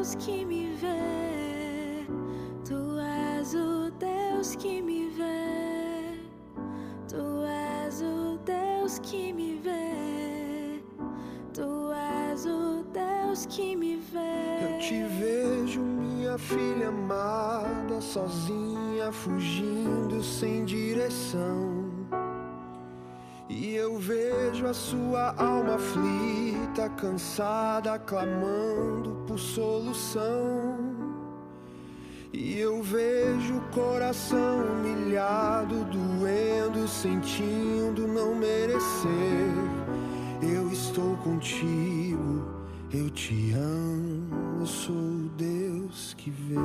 Deus que me vê, Tu és o Deus que me vê, Tu és o Deus que me vê, Tu és o Deus que me vê. Eu te vejo, minha filha amada, sozinha, fugindo sem direção. E eu vejo a sua alma aflita, cansada, clamando por solução. E eu vejo o coração humilhado, doendo, sentindo não merecer. Eu estou contigo, eu te amo, eu sou o Deus que vê.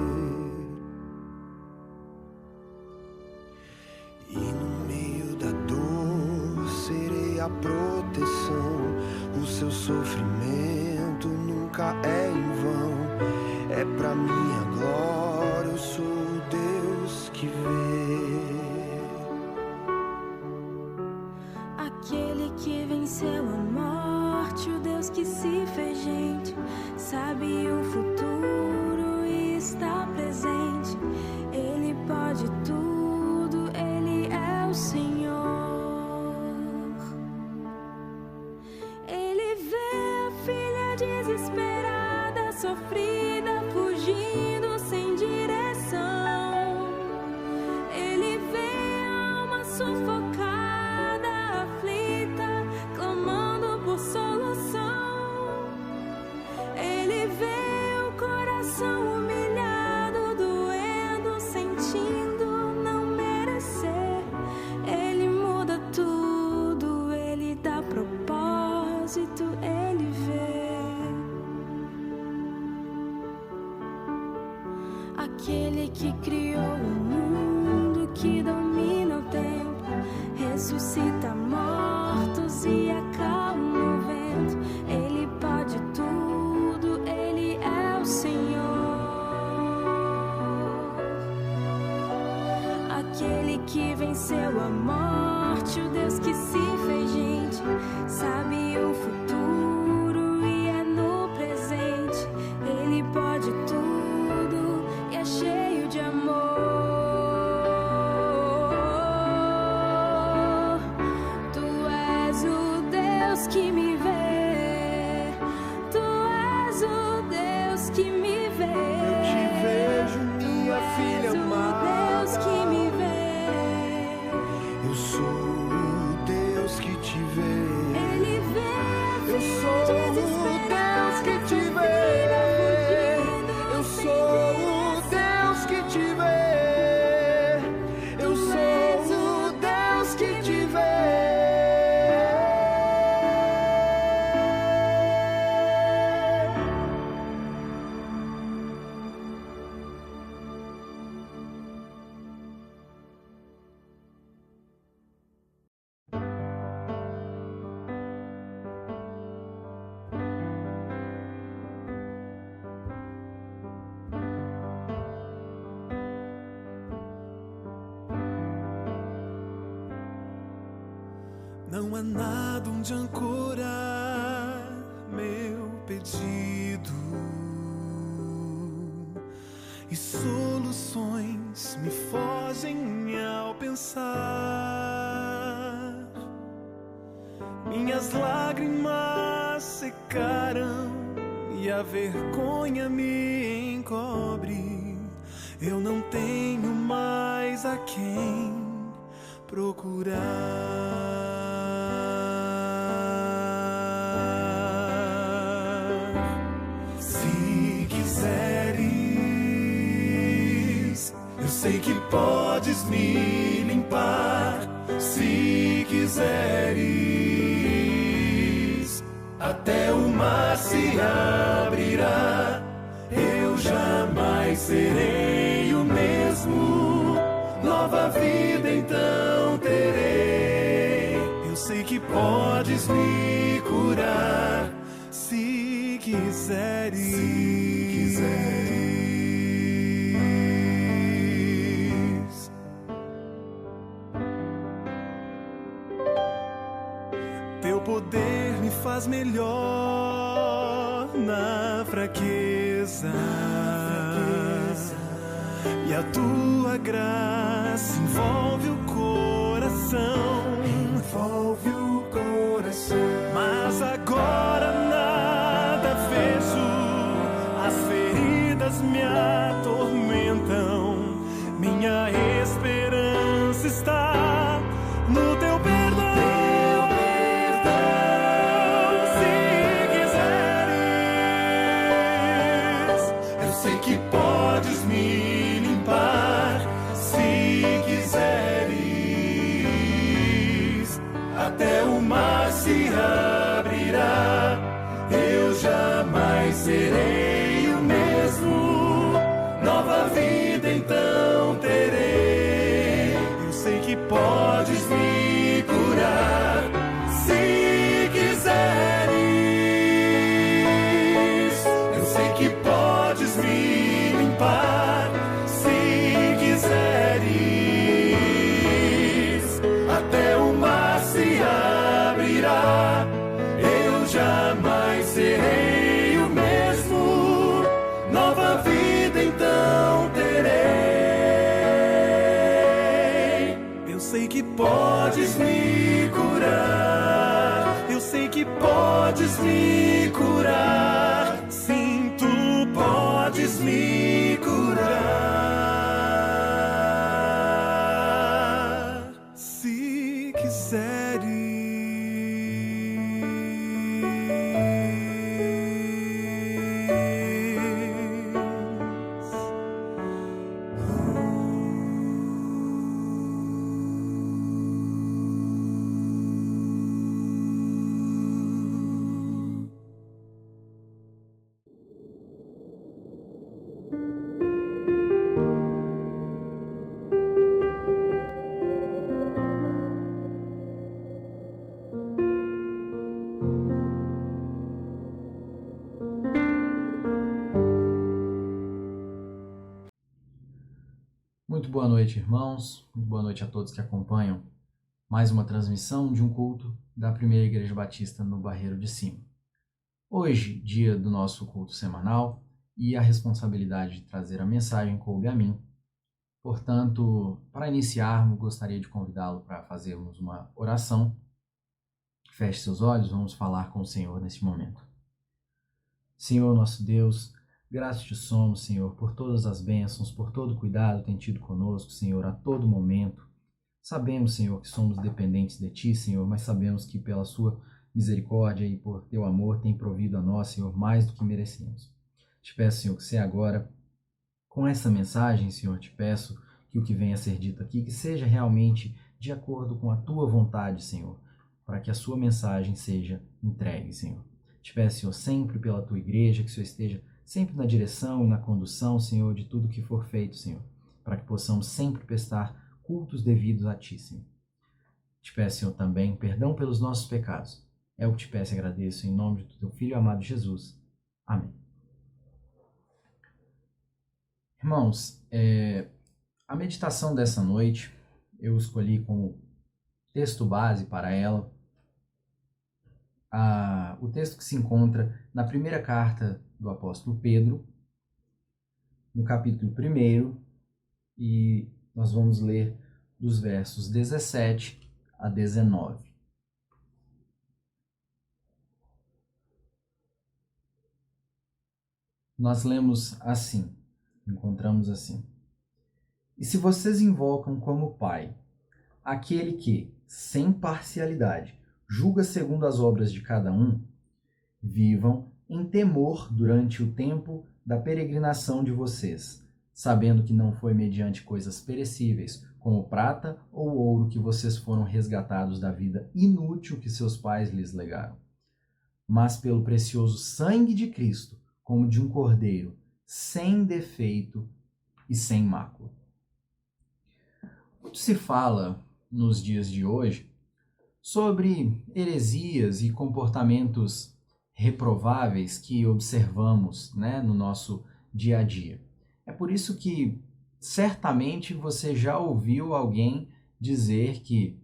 E no meio da dor serei a proteção. O seu sofrimento nunca é em vão. É pra minha glória, eu sou o Deus que vê. Aquele que venceu a morte, o Deus que se fez gente, sabe o futuro e está presente. Ele pode tudo, Ele é o Senhor. Ele vê a filha desesperada, sofrida, fugindo sem direção. Ele vê a alma sufocada, aflita, clamando por solução. Ele vê o coração humilhado, doendo, sentindo não merecer. Ele muda tudo, Ele dá propósito, Ele vê. Aquele que criou o mundo, que domina o tempo, ressuscita mortos e acalma o vento. Ele pode tudo, Ele é o Senhor. Aquele que venceu a morte, o Deus que se fez gente, sabe o futuro e é no presente. Ele pode tudo e é cheio de amor. Tu és o Deus que me vê, Tu és o Deus que me vê. Eu te vejo, minha filha amada, Deus que me vê. eu sou o Deus que te vê. Ele vê a Eu sou o Deus que te vê. Eu sou o Deus que te vê. Eu sou o Deus que te vê. Não há nada onde ancorar meu pedido, e soluções me fogem ao pensar. Minhas lágrimas secaram e a vergonha me encobre. Eu não tenho mais a quem procurar. Se quiseres, eu sei que podes me limpar. Se quiseres, até o mar se abrirá. Eu jamais serei o mesmo, nova vida então terei. Eu sei que podes me curar, se quiseres. Se quiseres. Teu poder me faz melhor na fraqueza. E a tua graça envolve o coração. Mas agora nada vejo, as feridas me atormentam. Minha esperança está no teu perdão. Se quiseres, eu sei que podes me limpar. Se quiseres, até o mar se abrirá. Eu jamais serei o mesmo. Nova vida então terei. Eu sei que podes me curar. Se quiseres, eu sei que podes me limpar. Se quiseres, até o mar se abrirá. Eu jamais serei o mesmo. Nova vida então terei. Eu sei que podes me curar. Eu sei que podes me curar. Sim, tu podes me curar. Se quiseres. Muito boa noite, irmãos. Muito boa noite a todos que acompanham mais uma transmissão de um culto da Primeira Igreja Batista no Barreiro de Cima. Hoje, dia do nosso culto semanal, e a responsabilidade de trazer a mensagem coube a mim. Portanto, para iniciarmos, gostaria de convidá-lo para fazermos uma oração. Feche seus olhos, vamos falar com o Senhor neste momento. Senhor, nosso Deus, graças te somos, Senhor, por todas as bênçãos, por todo o cuidado que tem tido conosco, Senhor, a todo momento. Sabemos, Senhor, que somos dependentes de Ti, Senhor, mas sabemos que pela Sua misericórdia e por Teu amor tem provido a nós, Senhor, mais do que merecemos. Te peço, Senhor, que você agora, com essa mensagem, Senhor, te peço que o que venha a ser dito aqui, que seja realmente de acordo com a Tua vontade, Senhor, para que a Sua mensagem seja entregue, Senhor. Te peço, Senhor, sempre pela Tua igreja, que o Senhor esteja sempre na direção e na condução, Senhor, de tudo que for feito, Senhor, para que possamos sempre prestar cultos devidos a Ti, Senhor. Te peço, Senhor, também perdão pelos nossos pecados. É o que te peço e agradeço em nome do Teu Filho amado Jesus. Amém. Irmãos, a meditação dessa noite, eu escolhi como texto base para ela o texto que se encontra na primeira carta do apóstolo Pedro, no capítulo 1, e nós vamos ler dos versos 17 a 19. Nós lemos assim, encontramos assim: E se vocês invocam como Pai aquele que, sem parcialidade, julga segundo as obras de cada um, vivam em temor durante o tempo da peregrinação de vocês, sabendo que não foi mediante coisas perecíveis, como prata ou ouro, que vocês foram resgatados da vida inútil que seus pais lhes legaram, mas pelo precioso sangue de Cristo, como de um cordeiro, sem defeito e sem mácula. Muito se fala nos dias de hoje sobre heresias e comportamentos reprováveis que observamos, no nosso dia a dia. É por isso que certamente você já ouviu alguém dizer que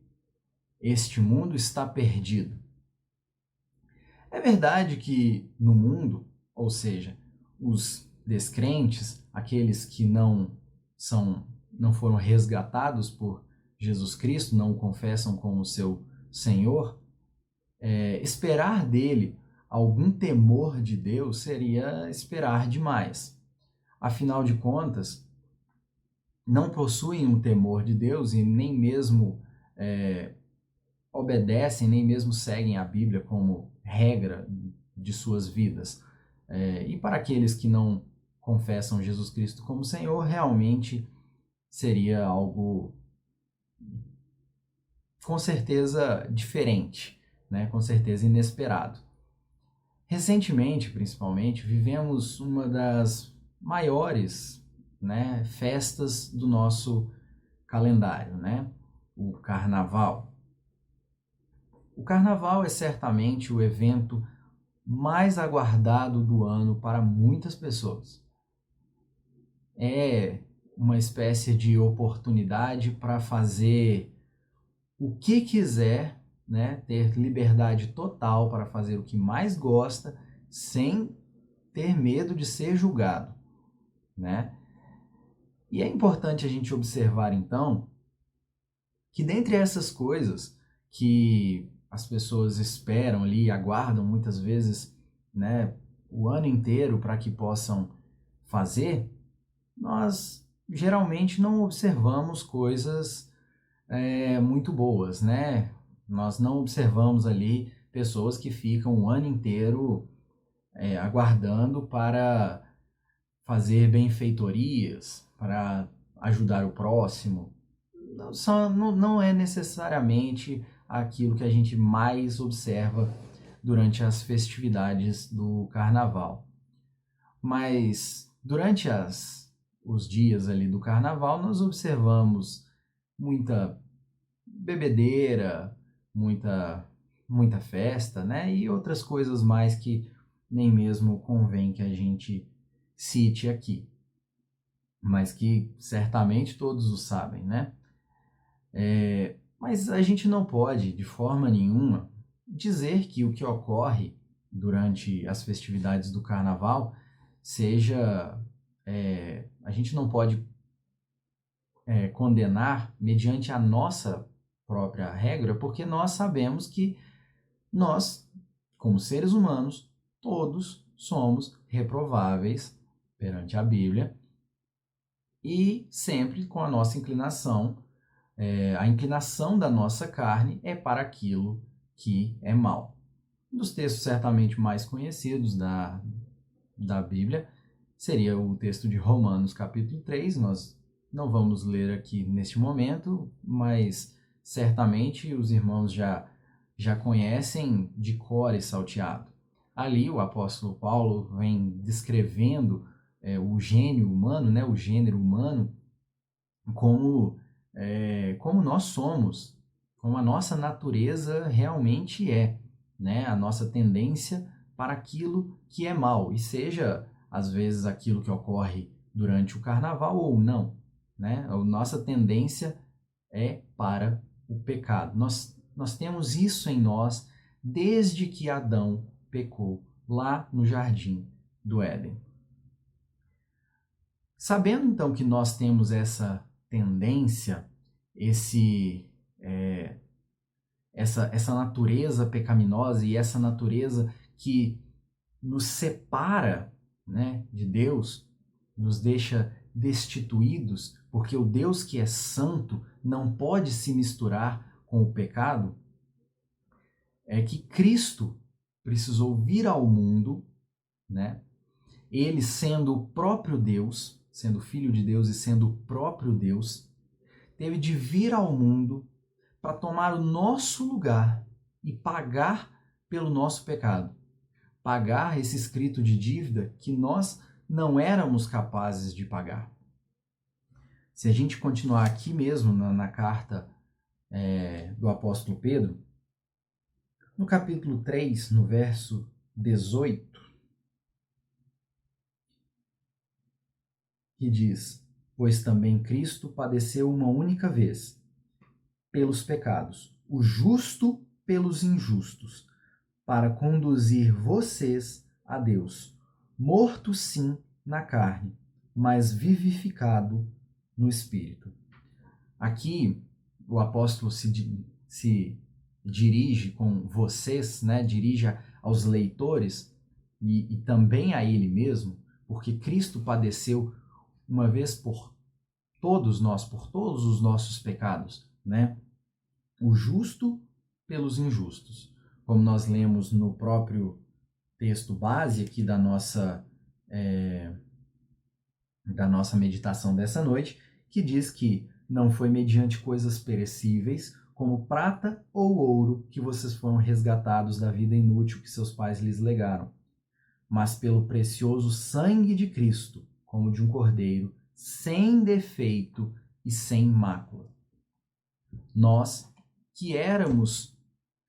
este mundo está perdido. É verdade que no mundo, ou seja, os descrentes, aqueles que não foram resgatados por Jesus Cristo, não o confessam como seu Senhor, esperar dele algum temor de Deus seria esperar demais. Afinal de contas, não possuem um temor de Deus e nem mesmo obedecem, nem mesmo seguem a Bíblia como regra de suas vidas. E para aqueles que não confessam Jesus Cristo como Senhor, realmente seria algo com certeza diferente, né? Com certeza inesperado. Recentemente, principalmente, vivemos uma das maiores, né, festas do nosso calendário, né? O Carnaval. O Carnaval é certamente o evento mais aguardado do ano para muitas pessoas. É uma espécie de oportunidade para fazer o que quiser, né? Ter liberdade total para fazer o que mais gosta, sem ter medo de ser julgado, né? E é importante a gente observar, então, que dentre essas coisas que as pessoas esperam ali, aguardam muitas vezes, né, o ano inteiro para que possam fazer, nós geralmente não observamos coisas muito boas, né? Nós não observamos ali pessoas que ficam o ano inteiro aguardando para fazer benfeitorias, para ajudar o próximo. Não é necessariamente aquilo que a gente mais observa durante as festividades do Carnaval. Mas durante os dias ali do Carnaval, nós observamos muita bebedeira, muita festa, né? E outras coisas mais que nem mesmo convém que a gente cite aqui, mas que certamente todos o sabem, né? Mas a gente não pode, de forma nenhuma, dizer que o que ocorre durante as festividades do Carnaval seja... a gente não pode condenar mediante a nossa própria regra, porque nós sabemos que nós, como seres humanos, todos somos reprováveis perante a Bíblia e sempre com a nossa inclinação, a inclinação da nossa carne é para aquilo que é mal. Um dos textos certamente mais conhecidos da Bíblia seria o texto de Romanos capítulo 3, nós não vamos ler aqui neste momento, mas certamente os irmãos já conhecem de cor e salteado. Ali o apóstolo Paulo vem descrevendo o gênio humano, né, o gênero humano, como nós somos, como a nossa natureza realmente é, né, a nossa tendência para aquilo que é mal, e seja às vezes aquilo que ocorre durante o Carnaval ou não, né? A nossa tendência é para o pecado. Nós temos isso em nós desde que Adão pecou lá no jardim do Éden. Sabendo então que nós temos essa tendência, essa natureza pecaminosa e essa natureza que nos separa, né, de Deus, nos deixa destituídos, porque o Deus que é santo não pode se misturar com o pecado, é que Cristo precisou vir ao mundo, né? Ele sendo o próprio Deus, sendo filho de Deus e sendo o próprio Deus, teve de vir ao mundo para tomar o nosso lugar e pagar pelo nosso pecado. Pagar esse escrito de dívida que nós não éramos capazes de pagar. Se a gente continuar aqui mesmo na carta do apóstolo Pedro, no capítulo 3, no verso 18, que diz: pois também Cristo padeceu uma única vez pelos pecados, o justo pelos injustos, para conduzir vocês a Deus, morto sim na carne, mas vivificado no Espírito. Aqui, o apóstolo se dirige com vocês, né? Dirige aos leitores e também a ele mesmo, porque Cristo padeceu uma vez por todos nós, por todos os nossos pecados, né? O justo pelos injustos. Como nós lemos no próprio texto base aqui da nossa meditação dessa noite, que diz que não foi mediante coisas perecíveis, como prata ou ouro, que vocês foram resgatados da vida inútil que seus pais lhes legaram, mas pelo precioso sangue de Cristo, como de um cordeiro, sem defeito e sem mácula. Nós, que éramos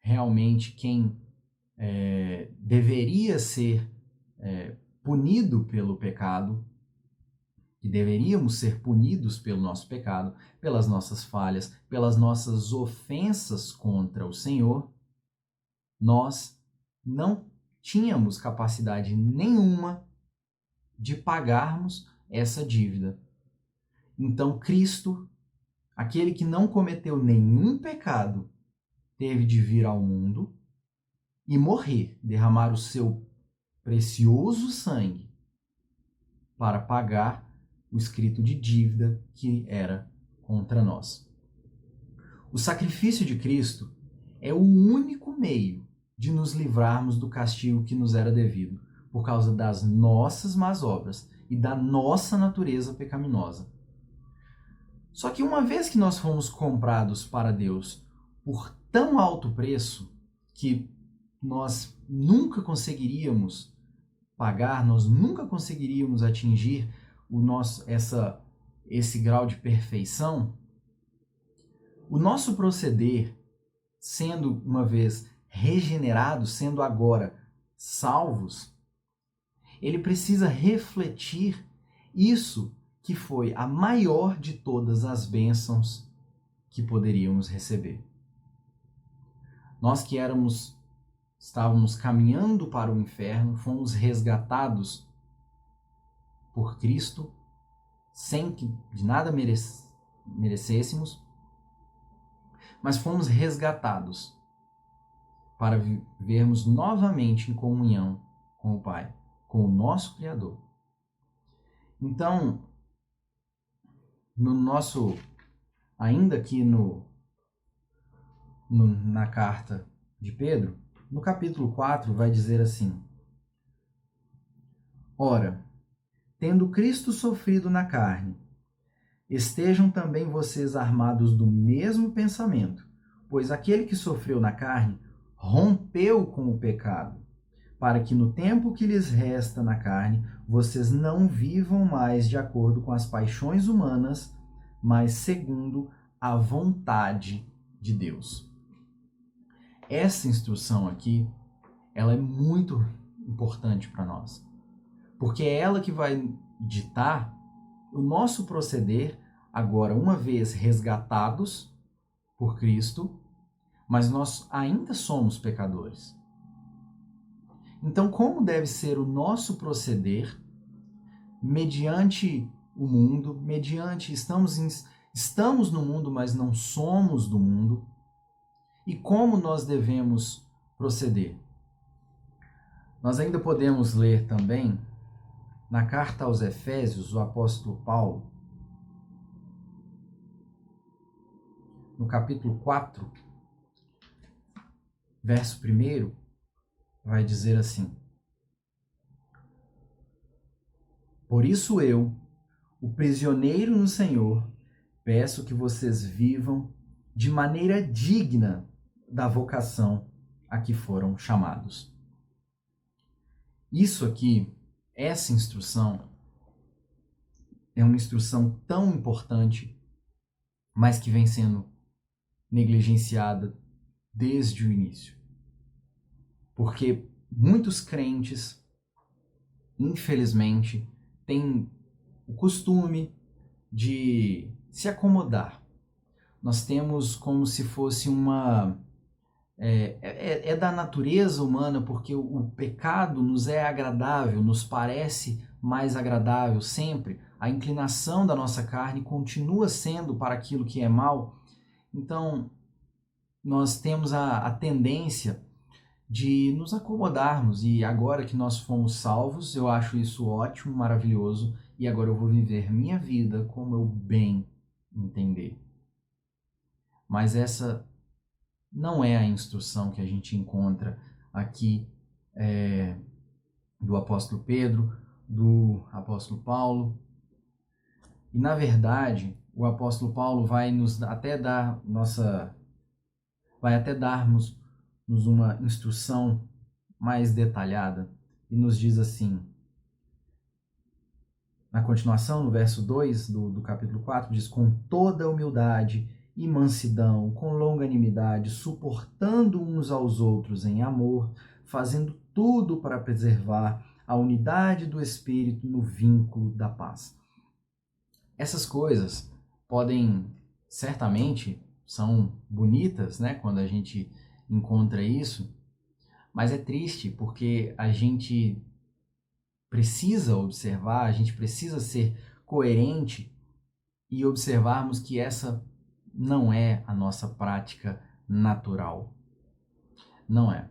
realmente quem deveria ser punido pelo pecado, que deveríamos ser punidos pelo nosso pecado, pelas nossas falhas, pelas nossas ofensas contra o Senhor, nós não tínhamos capacidade nenhuma de pagarmos essa dívida. Então Cristo, aquele que não cometeu nenhum pecado, teve de vir ao mundo e morrer, derramar o seu precioso sangue para pagar o escrito de dívida que era contra nós. O sacrifício de Cristo é o único meio de nos livrarmos do castigo que nos era devido, por causa das nossas más obras e da nossa natureza pecaminosa. Só que uma vez que nós fomos comprados para Deus por tão alto preço que nós nunca conseguiríamos pagar, nós nunca conseguiríamos atingir esse grau de perfeição, o nosso proceder, sendo uma vez regenerados, sendo agora salvos, ele precisa refletir isso que foi a maior de todas as bênçãos que poderíamos receber. Nós que estávamos caminhando para o inferno, fomos resgatados por Cristo, sem que de nada merecêssemos, mas fomos resgatados para vivermos novamente em comunhão com o Pai, com o nosso Criador. Então, ainda aqui na carta de Pedro, no capítulo 4, vai dizer assim: Ora, tendo Cristo sofrido na carne, estejam também vocês armados do mesmo pensamento, pois aquele que sofreu na carne rompeu com o pecado, para que no tempo que lhes resta na carne, vocês não vivam mais de acordo com as paixões humanas, mas segundo a vontade de Deus. Essa instrução aqui, ela é muito importante para nós, porque é ela que vai ditar o nosso proceder agora, uma vez resgatados por Cristo, mas nós ainda somos pecadores. Então, como deve ser o nosso proceder mediante o mundo, estamos no mundo, mas não somos do mundo, e como nós devemos proceder? Nós ainda podemos ler também na carta aos Efésios, o apóstolo Paulo, no capítulo 4, verso 1, vai dizer assim: Por isso eu, o prisioneiro no Senhor, peço que vocês vivam de maneira digna da vocação a que foram chamados. Isso aqui, essa instrução, é uma instrução tão importante, mas que vem sendo negligenciada desde o início. Porque muitos crentes, infelizmente, têm o costume de se acomodar. Nós temos como se fosse é da natureza humana, porque o pecado nos é agradável, nos parece mais agradável sempre, a inclinação da nossa carne continua sendo para aquilo que é mal, então nós temos a tendência de nos acomodarmos, e agora que nós fomos salvos, eu acho isso ótimo, maravilhoso, e agora eu vou viver minha vida como eu bem entender. Mas essa não é a instrução que a gente encontra aqui do apóstolo Pedro, do apóstolo Paulo. E na verdade, o apóstolo Paulo vai até darmos uma instrução mais detalhada e nos diz assim, na continuação, no verso 2 do capítulo 4, diz: com toda humildade e mansidão, com longanimidade, suportando uns aos outros em amor, fazendo tudo para preservar a unidade do Espírito no vínculo da paz. Essas coisas certamente são bonitas, né, quando a gente encontra isso, mas é triste porque a gente precisa observar, a gente precisa ser coerente e observarmos que essa não é a nossa prática natural. Não é.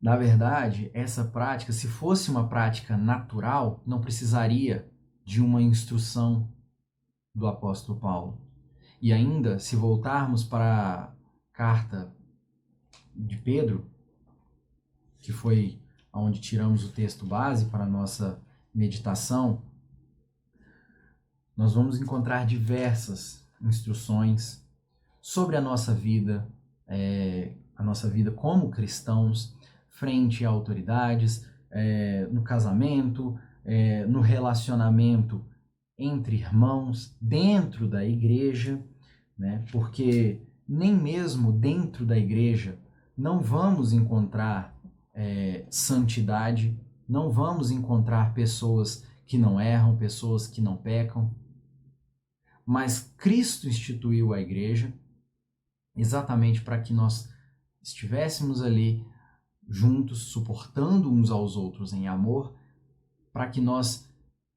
Na verdade, essa prática, se fosse uma prática natural, não precisaria de uma instrução do apóstolo Paulo. E ainda, se voltarmos para a carta de Pedro, que foi onde tiramos o texto base para a nossa meditação, nós vamos encontrar diversas instruções sobre a nossa vida como cristãos, frente a autoridades, no casamento, no relacionamento entre irmãos, dentro da igreja, né? Porque nem mesmo dentro da igreja não vamos encontrar santidade, não vamos encontrar pessoas que não erram, pessoas que não pecam, mas Cristo instituiu a igreja exatamente para que nós estivéssemos ali juntos, suportando uns aos outros em amor, para que nós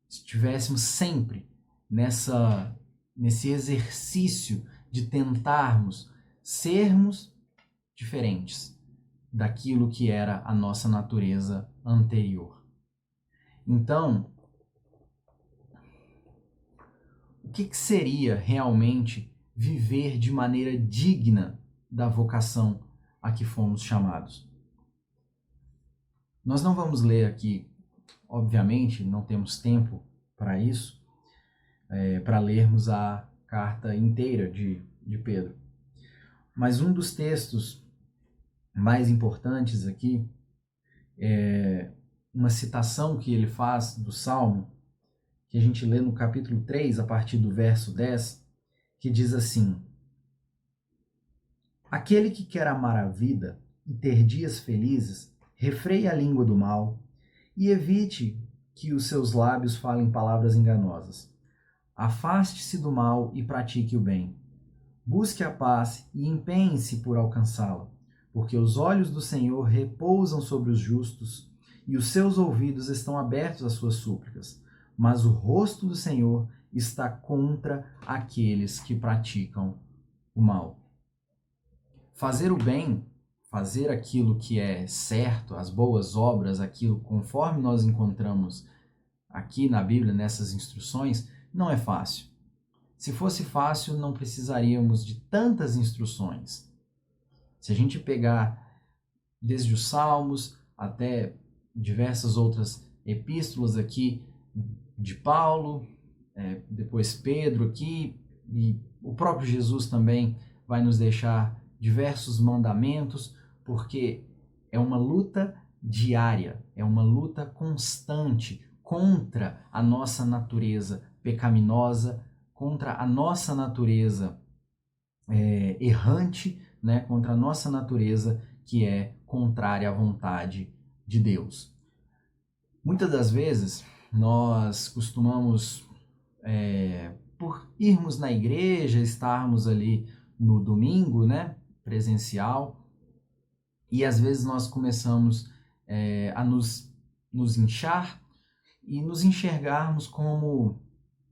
estivéssemos sempre nesse exercício de tentarmos sermos diferentes daquilo que era a nossa natureza anterior. Então, o que seria realmente viver de maneira digna da vocação a que fomos chamados? Nós não vamos ler aqui, obviamente, não temos tempo para isso, para lermos a carta inteira de Pedro. Mas um dos textos mais importantes aqui é uma citação que ele faz do Salmo, que a gente lê no capítulo 3, a partir do verso 10, que diz assim: aquele que quer amar a vida e ter dias felizes, refreie a língua do mal e evite que os seus lábios falem palavras enganosas. Afaste-se do mal e pratique o bem. Busque a paz e empenhe-se por alcançá-la, porque os olhos do Senhor repousam sobre os justos e os seus ouvidos estão abertos às suas súplicas, mas o rosto do Senhor está contra aqueles que praticam o mal. Fazer o bem, fazer aquilo que é certo, as boas obras, aquilo conforme nós encontramos aqui na Bíblia, nessas instruções, não é fácil. Se fosse fácil, não precisaríamos de tantas instruções. Se a gente pegar desde os Salmos até diversas outras epístolas aqui de Paulo, depois Pedro aqui, e o próprio Jesus também vai nos deixar diversos mandamentos, porque é uma luta diária, é uma luta constante contra a nossa natureza pecaminosa, contra a nossa natureza errante, né? Contra a nossa natureza que é contrária à vontade de Deus. Muitas das vezes nós costumamos, por irmos na igreja, estarmos ali no domingo, né, presencial, e às vezes nós começamos a nos inchar e nos enxergarmos como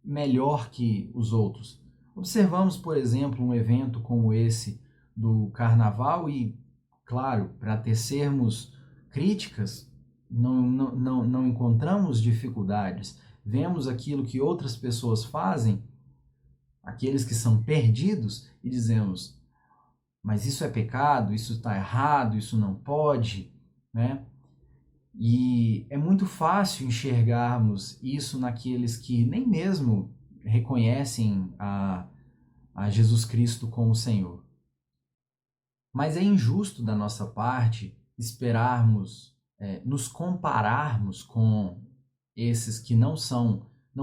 melhor que os outros. Observamos, por exemplo, um evento como esse do Carnaval e, claro, para tecermos críticas, não encontramos dificuldades. Vemos aquilo que outras pessoas fazem, aqueles que são perdidos, e dizemos, mas isso é pecado, isso está errado, isso não pode, né? E é muito fácil enxergarmos isso naqueles que nem mesmo reconhecem a Jesus Cristo como Senhor. Mas é injusto da nossa parte esperarmos, nos compararmos com esses que não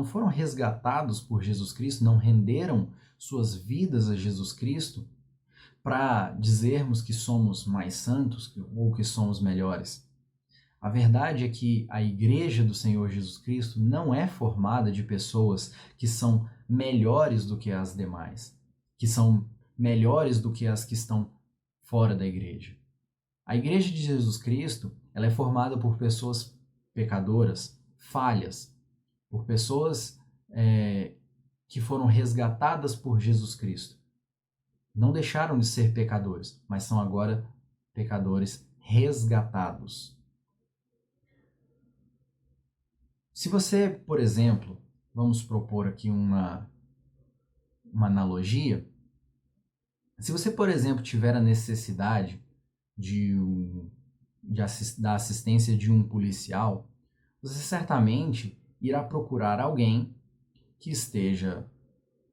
foram resgatados por Jesus Cristo, não renderam suas vidas a Jesus Cristo, para dizermos que somos mais santos ou que somos melhores. A verdade é que a Igreja do Senhor Jesus Cristo não é formada de pessoas que são melhores do que as demais, que são melhores do que as que estão fora da Igreja. A Igreja de Jesus Cristo, ela é formada por pessoas pecadoras, falhas, por pessoas que foram resgatadas por Jesus Cristo. Não deixaram de ser pecadores, mas são agora pecadores resgatados. Se você, por exemplo, vamos propor aqui uma analogia, se você, por exemplo, tiver a necessidade da assistência de um policial, você certamente irá procurar alguém que esteja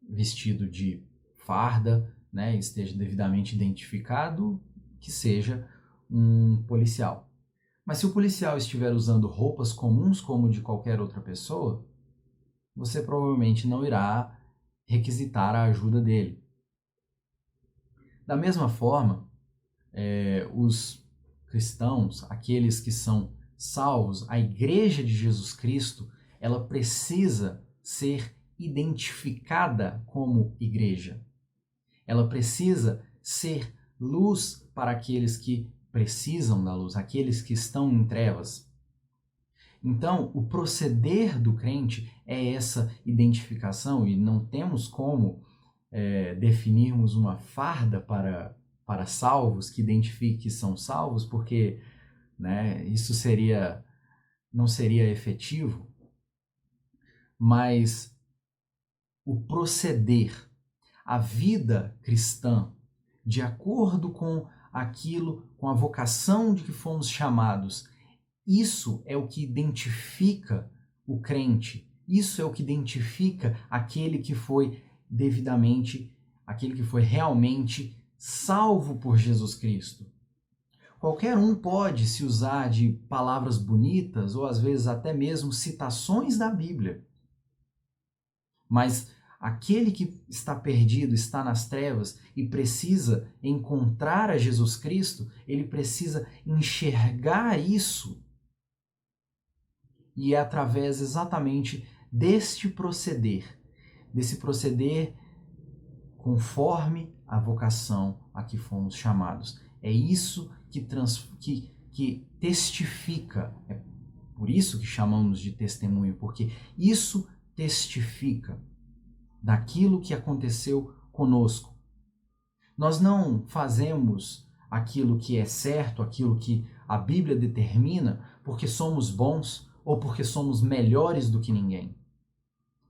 vestido de farda, né, esteja devidamente identificado, que seja um policial. Mas se o policial estiver usando roupas comuns como de qualquer outra pessoa, você provavelmente não irá requisitar a ajuda dele. Da mesma forma, os cristãos, aqueles que são salvos, a Igreja de Jesus Cristo, ela precisa ser identificada como igreja. Ela precisa ser luz para aqueles que precisam da luz, aqueles que estão em trevas. Então, o proceder do crente é essa identificação, e não temos como definirmos uma farda para salvos que identifique que são salvos, porque, né, isso não seria efetivo. Mas o proceder, a vida cristã, de acordo com com a vocação de que fomos chamados, isso é o que identifica o crente, isso é o que identifica aquele que foi realmente salvo por Jesus Cristo. Qualquer um pode se usar de palavras bonitas ou às vezes até mesmo citações da Bíblia. Mas aquele que está perdido, está nas trevas e precisa encontrar a Jesus Cristo, ele precisa enxergar isso. E é através exatamente desse proceder conforme a vocação a que fomos chamados. É isso que testifica, é por isso que chamamos de testemunho, porque isso testifica daquilo que aconteceu conosco. Nós não fazemos aquilo que é certo, aquilo que a Bíblia determina, porque somos bons ou porque somos melhores do que ninguém.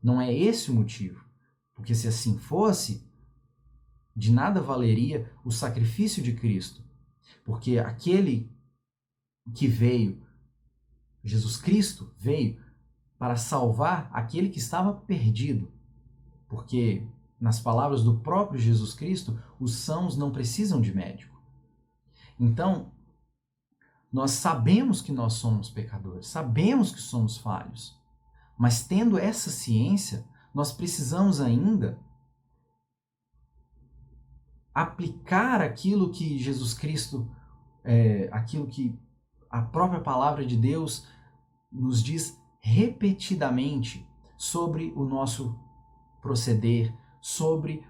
Não é esse o motivo, porque se assim fosse, de nada valeria o sacrifício de Cristo, porque aquele que veio, Jesus Cristo, veio para salvar aquele que estava perdido. Porque, nas palavras do próprio Jesus Cristo, os sãos não precisam de médico. Então, nós sabemos que nós somos pecadores, sabemos que somos falhos, mas tendo essa ciência, nós precisamos ainda aplicar aquilo que Jesus Cristo, aquilo que a própria palavra de Deus nos diz repetidamente sobre o nosso proceder, sobre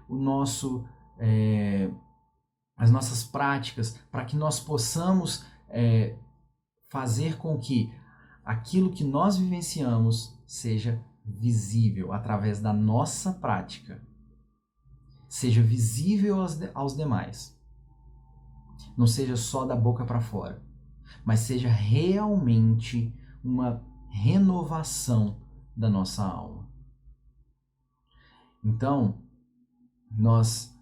as nossas práticas, para que nós possamos fazer com que aquilo que nós vivenciamos seja visível através da nossa prática, seja visível aos demais. Não seja só da boca para fora, mas seja realmente uma renovação da nossa alma. Então, nós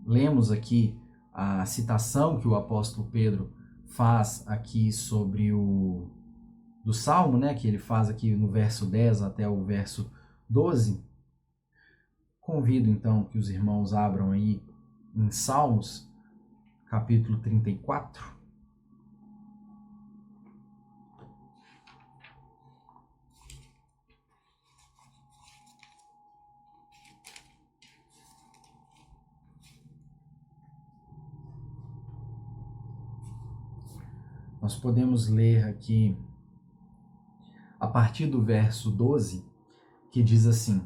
lemos aqui a citação que o apóstolo Pedro faz aqui sobre do Salmo, né, que ele faz aqui no verso 10 até o verso 12. Convido então que os irmãos abram aí em Salmos, capítulo 34. Nós podemos ler aqui a partir do verso 12, que diz assim: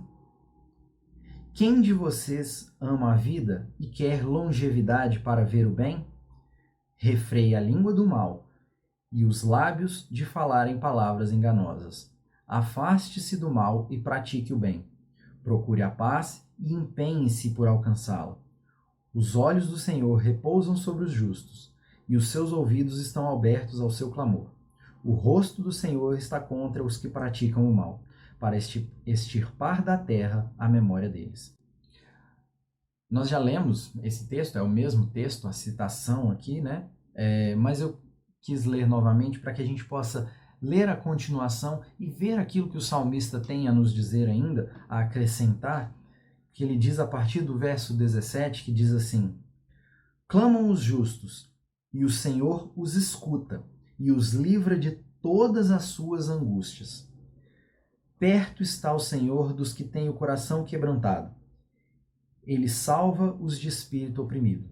Quem de vocês ama a vida e quer longevidade para ver o bem? Refreie a língua do mal e os lábios de falarem palavras enganosas. Afaste-se do mal e pratique o bem. Procure a paz e empenhe-se por alcançá-la. Os olhos do Senhor repousam sobre os justos, e os seus ouvidos estão abertos ao seu clamor. O rosto do Senhor está contra os que praticam o mal, para extirpar da terra a memória deles. Nós já lemos esse texto, é o mesmo texto, a citação aqui, né? Mas eu quis ler novamente para que a gente possa ler a continuação e ver aquilo que o salmista tem a nos dizer ainda, a acrescentar, que ele diz a partir do verso 17, que diz assim: Clamam os justos, e o Senhor os escuta, e os livra de todas as suas angústias. Perto está o Senhor dos que têm o coração quebrantado. Ele salva os de espírito oprimido.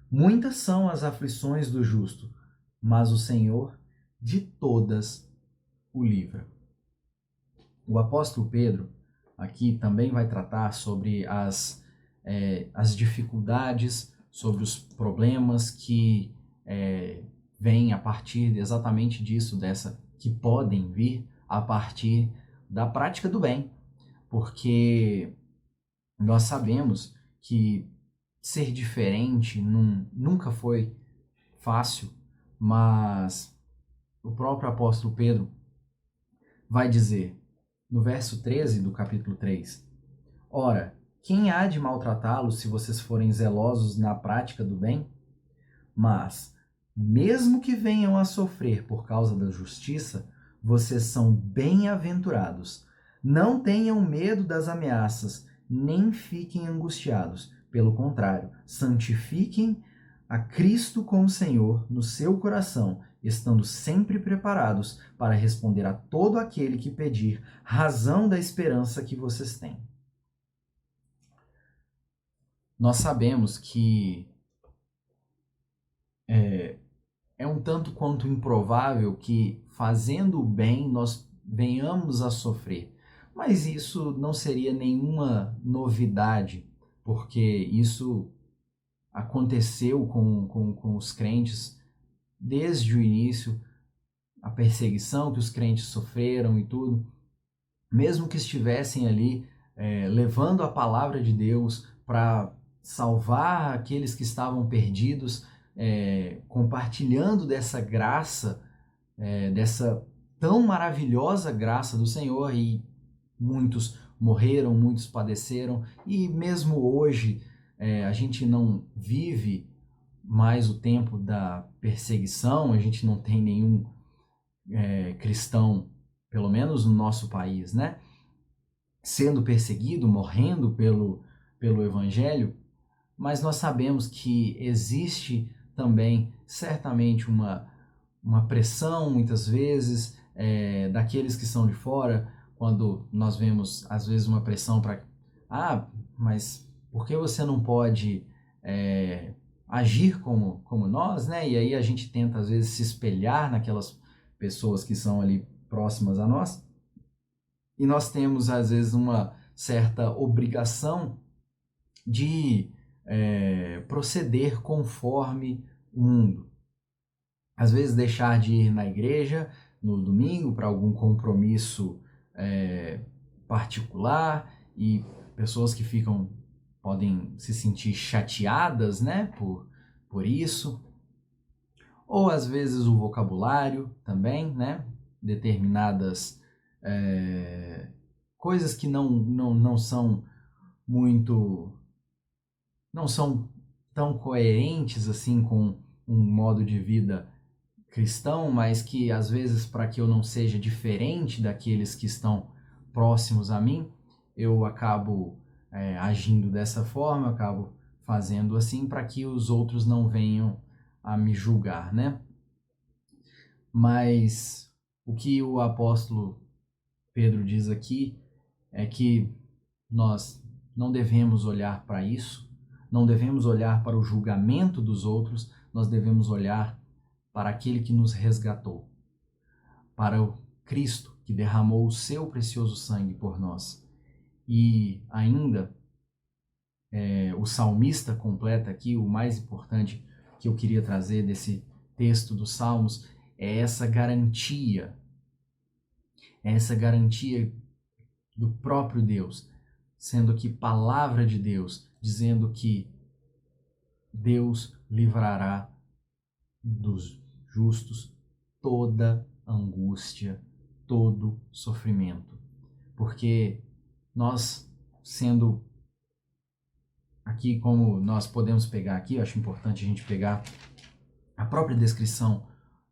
Muitas são as aflições do justo, mas o Senhor de todas o livra. O apóstolo Pedro aqui também vai tratar sobre as dificuldades, sobre os problemas que vêm a partir exatamente disso, que podem vir a partir da prática do bem, porque nós sabemos que ser diferente nunca foi fácil, mas o próprio apóstolo Pedro vai dizer, no verso 13 do capítulo 3, Ora, quem há de maltratá-los se vocês forem zelosos na prática do bem? Mas, mesmo que venham a sofrer por causa da justiça, vocês são bem-aventurados. Não tenham medo das ameaças, nem fiquem angustiados. Pelo contrário, santifiquem a Cristo como Senhor no seu coração, estando sempre preparados para responder a todo aquele que pedir razão da esperança que vocês têm. Nós sabemos que é um tanto quanto improvável que, fazendo o bem, nós venhamos a sofrer. Mas isso não seria nenhuma novidade, porque isso aconteceu com os crentes desde o início, a perseguição que os crentes sofreram e tudo. Mesmo que estivessem ali levando a palavra de Deus para salvar aqueles que estavam perdidos, compartilhando dessa graça, dessa tão maravilhosa graça do Senhor, e muitos morreram, muitos padeceram, e mesmo hoje a gente não vive mais o tempo da perseguição, a gente não tem nenhum cristão, pelo menos no nosso país, né, sendo perseguido, morrendo pelo Evangelho, mas nós sabemos que existe também certamente uma pressão, muitas vezes, daqueles que são de fora, quando nós vemos, às vezes, uma pressão para mas por que você não pode agir como nós, né? E aí a gente tenta, às vezes, se espelhar naquelas pessoas que são ali próximas a nós, e nós temos, às vezes, uma certa obrigação de proceder conforme o mundo. às vezes deixar de ir na igreja no domingo para algum compromisso particular, e pessoas que podem se sentir chateadas, né, por isso. Ou às vezes o vocabulário também, né, determinadas coisas que não são muito, não são tão coerentes assim com um modo de vida cristão, mas que às vezes, para que eu não seja diferente daqueles que estão próximos a mim, eu acabo agindo dessa forma, eu acabo fazendo assim para que os outros não venham a me julgar, né? Mas o que o apóstolo Pedro diz aqui é que nós não devemos olhar para isso, não devemos olhar para o julgamento dos outros, nós devemos olhar para aquele que nos resgatou, para o Cristo que derramou o seu precioso sangue por nós. E ainda, o salmista completa aqui, o mais importante que eu queria trazer desse texto dos Salmos, é essa garantia do próprio Deus, sendo aqui palavra de Deus, dizendo que Deus livrará dos justos toda angústia, todo sofrimento. Porque nós, sendo aqui, como nós podemos pegar aqui, eu acho importante a gente pegar a própria descrição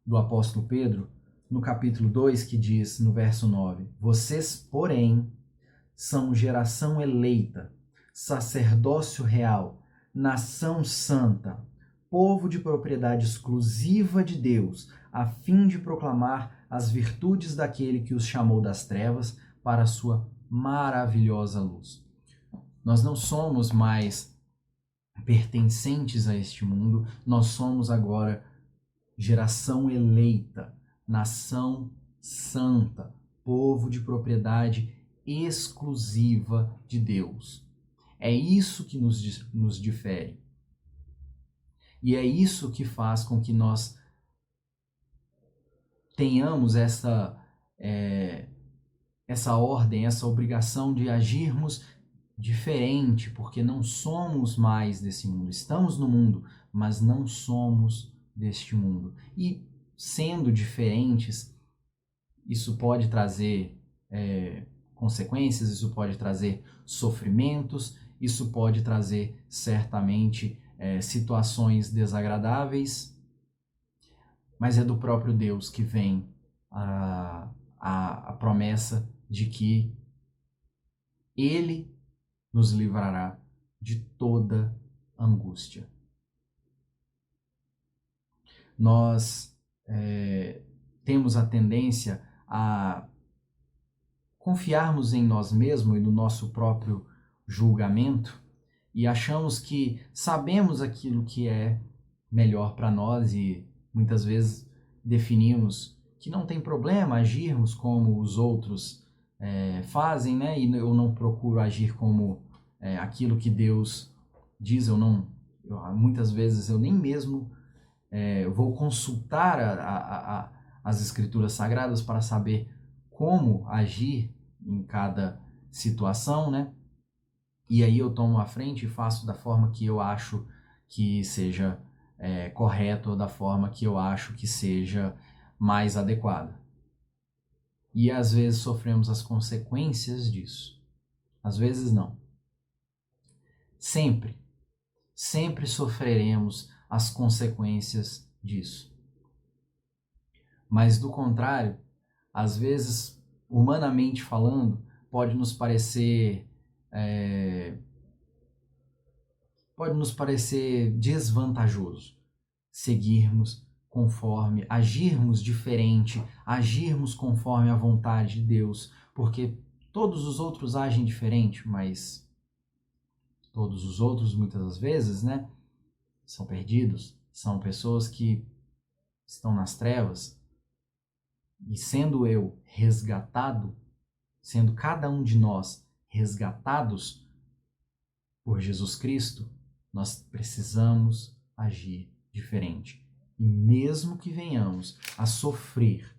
do apóstolo Pedro, no capítulo 2, que diz, no verso 9, vocês, porém, são geração eleita, sacerdócio real, nação santa, povo de propriedade exclusiva de Deus, a fim de proclamar as virtudes daquele que os chamou das trevas para a sua maravilhosa luz. Nós não somos mais pertencentes a este mundo, nós somos agora geração eleita, nação santa, povo de propriedade exclusiva de Deus. É isso que nos difere. E é isso que faz com que nós tenhamos essa ordem, essa obrigação de agirmos diferente, porque não somos mais desse mundo. Estamos no mundo, mas não somos deste mundo. E sendo diferentes, isso pode trazer consequências, isso pode trazer sofrimentos, isso pode trazer certamente situações desagradáveis, mas é do próprio Deus que vem a promessa de que Ele nos livrará de toda angústia. Nós temos a tendência a confiarmos em nós mesmos e no nosso próprio julgamento e achamos que sabemos aquilo que é melhor para nós e muitas vezes definimos que não tem problema agirmos como os outros fazem, né? E eu não procuro agir como aquilo que Deus diz. Muitas vezes eu nem mesmo vou consultar as Escrituras Sagradas para saber como agir em cada situação, né? E aí eu tomo a frente e faço da forma que eu acho que seja correto, ou da forma que eu acho que seja mais adequada. E às vezes sofremos as consequências disso. Às vezes não. Sempre sofreremos as consequências disso. Mas do contrário, às vezes, humanamente falando, pode nos parecer desvantajoso agirmos diferente, agirmos conforme a vontade de Deus, porque todos os outros agem diferente, mas todos os outros, muitas das vezes, né, são perdidos, são pessoas que estão nas trevas, e sendo eu resgatado, sendo cada um de nós resgatados por Jesus Cristo, nós precisamos agir diferente. E mesmo que venhamos a sofrer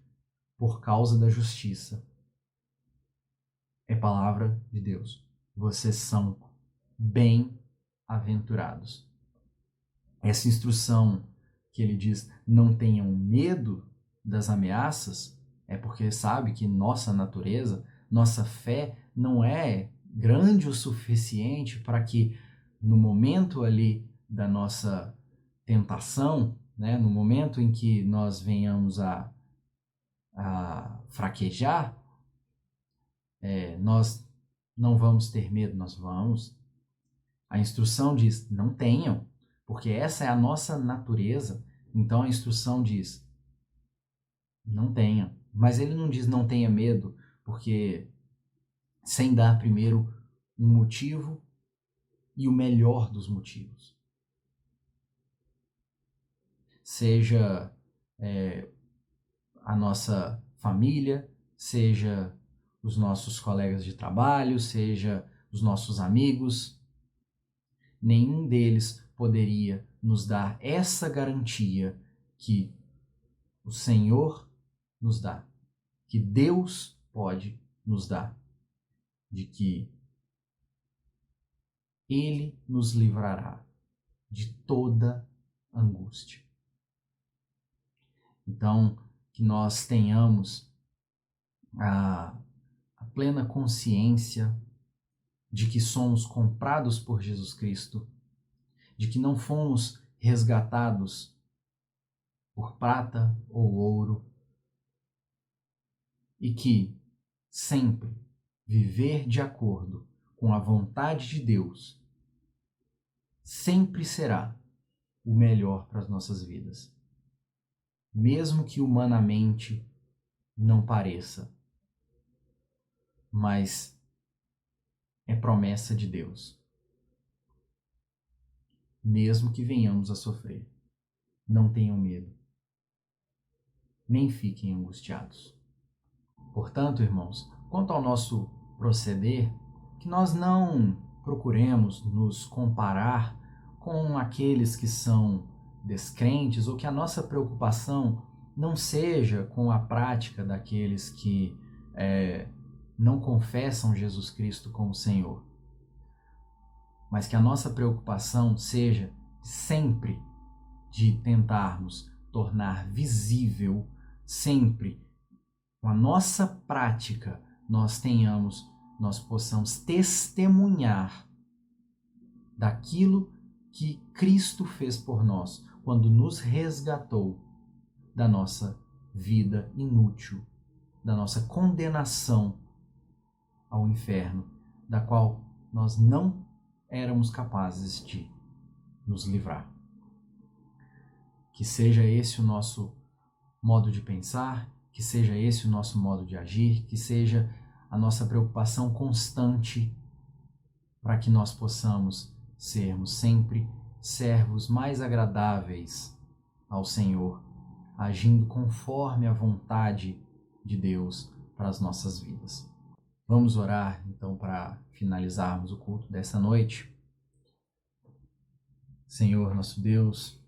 por causa da justiça, é palavra de Deus. Vocês são bem-aventurados. Essa instrução que ele diz, não tenham medo das ameaças, é porque sabe que nossa natureza, nossa fé não é grande o suficiente para que no momento ali da nossa tentação, né, no momento em que nós venhamos a fraquejar, nós não vamos ter medo, nós vamos. A instrução diz, não tenham, porque essa é a nossa natureza. Então a instrução diz, não tenha. Mas ele não diz não tenha medo, porque sem dar primeiro um motivo e o melhor dos motivos. Seja a nossa família, seja os nossos colegas de trabalho, seja os nossos amigos, nenhum deles poderia nos dar essa garantia que o Senhor nos dá, que Deus pode nos dar, de que Ele nos livrará de toda angústia. Então, que nós tenhamos a plena consciência de que somos comprados por Jesus Cristo, de que não fomos resgatados por prata ou ouro, e que sempre viver de acordo com a vontade de Deus sempre será o melhor para as nossas vidas. Mesmo que humanamente não pareça, mas é promessa de Deus. Mesmo que venhamos a sofrer, não tenham medo, nem fiquem angustiados. Portanto, irmãos, quanto ao nosso proceder, que nós não procuremos nos comparar com aqueles que são descrentes, ou que a nossa preocupação não seja com a prática daqueles que não confessam Jesus Cristo como Senhor, mas que a nossa preocupação seja sempre de tentarmos tornar visível, sempre com a nossa prática, nós possamos testemunhar daquilo que Cristo fez por nós quando nos resgatou da nossa vida inútil, da nossa condenação ao inferno, da qual nós não éramos capazes de nos livrar. Que seja esse o nosso modo de pensar, que seja esse o nosso modo de agir, que seja a nossa preocupação constante para que nós possamos sermos sempre servos mais agradáveis ao Senhor, agindo conforme a vontade de Deus para as nossas vidas. Vamos orar, então, para finalizarmos o culto dessa noite. Senhor, nosso Deus,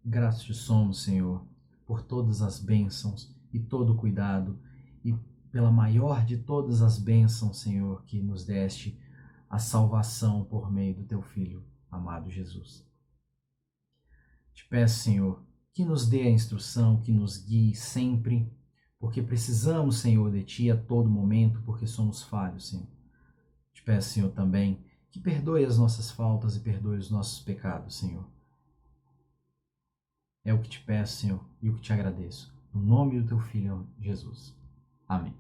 gratos te somos, Senhor, por todas as bênçãos e todo o cuidado, e pela maior de todas as bênçãos, Senhor, que nos deste a salvação por meio do teu Filho, amado Jesus. Te peço, Senhor, que nos dê a instrução, que nos guie sempre, porque precisamos, Senhor, de Ti a todo momento, porque somos falhos, Senhor. Te peço, Senhor, também que perdoe as nossas faltas e perdoe os nossos pecados, Senhor. É o que te peço, Senhor, e o que te agradeço. No nome do Teu Filho, Jesus. Amém.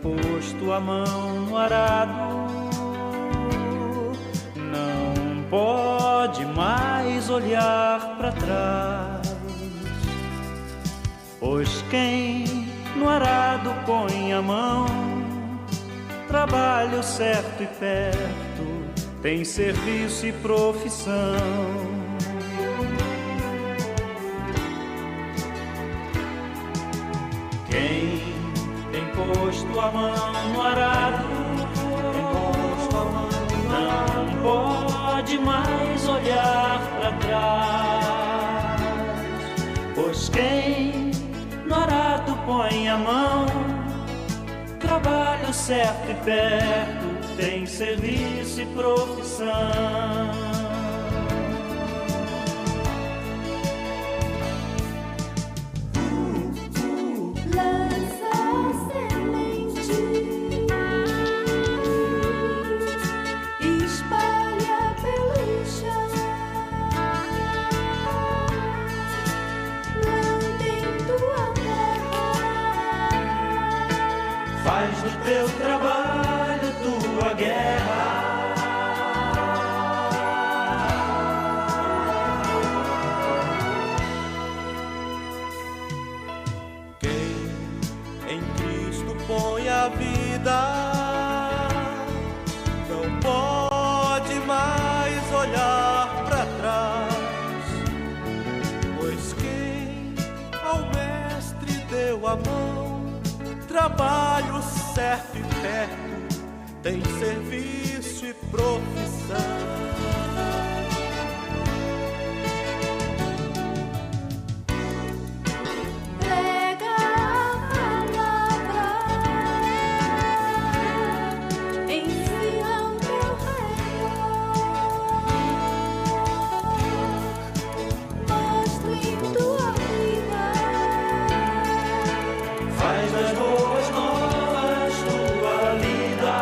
Posto a mão no arado, não pode mais olhar para trás. quem no arado põe a mão, trabalho certo e perto, tem serviço e profissão. Quem tem posto a mão no arado, não pode mais olhar para trás, pois quem no arado põe a mão, trabalho certo e perto, tem serviço e profissão. Faz do teu trabalho tua guerra. Quem em Cristo põe a vida não pode mais olhar para trás, pois quem ao Mestre deu a mão, trabalho certo e perto, tem serviço e profissão. Prega a palavra, ensina o teu redor, mostra em tua vida, Faz das boas novas tua vida.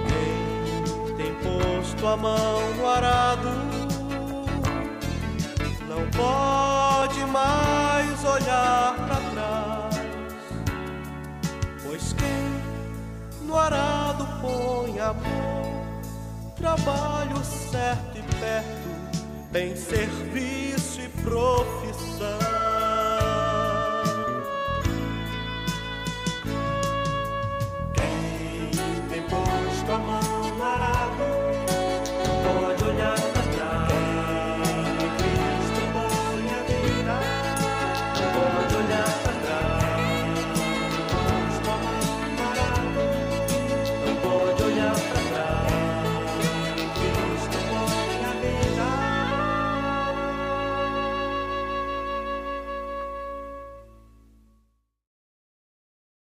Quem tem posto a mão no arado não pode mais olhar para trás, pois quem no arado põe a mão, trabalho certo e perto, tem serviço e profissão.